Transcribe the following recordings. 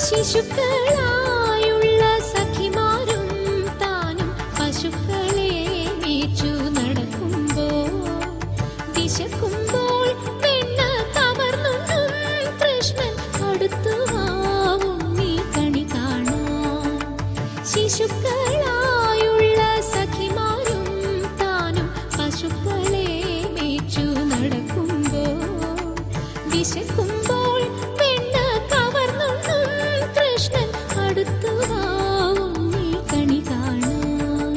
ശിശുക്കളായുള്ള സഖിമാരും താനും പശുക്കളെ മേച്ചു നടക്കുമ്പോൾ വിശക്കുമ്പോൾ വെണ്ണ കവർന്നുണ്ണും കൃഷ്ണൻ അടുത്തു വാവും നീ കണി കാണാൻ. ശിശുക്കളായുള്ള സഖിമാരും താനും പശുക്കളെ മേച്ചു നടക്കുമ്പോൾ വിശക്കുമ്പോൾ വെണ്ണ കവർന്നുണ്ണും കൃഷ്ണൻ അടുത്തു വാവും നീ കണി കാണാൻ.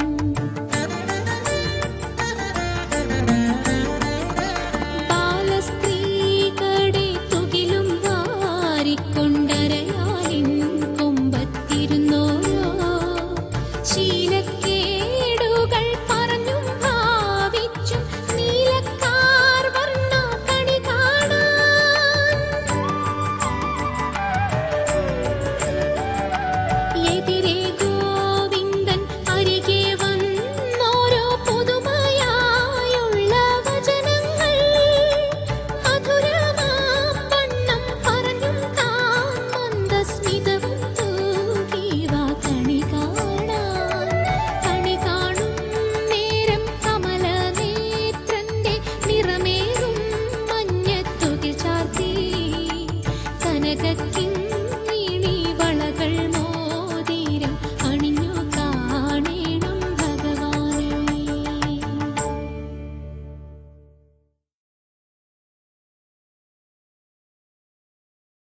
ബാലസ്ത്രീകളെ തുകിലും വാരിക്കൊണ്ടരയാലിൻ കൊമ്പത്തിരുന്നോരോ ശീലക്കേടുകൾ പറഞ്ഞും ഭാവിച്ചും നീലക്കാർ വർണ്ണ കണി കാണാൻ. എതിരെ ഗോവിന്ദൻ അരികെ വന്നോരോ പുതുമയായുള്ള വചനങ്ങൾ മധുരമാം വണ്ണം പറഞ്ഞും താൻ മന്ദസ്മിതവും തൂകിവാ കണി കാണാൻ. കണി കാണും നേരം കമലനേത്രന്റെ നിറമേറും മഞ്ഞത്തുകിൽ ചാർത്തി കനകക്കിൻ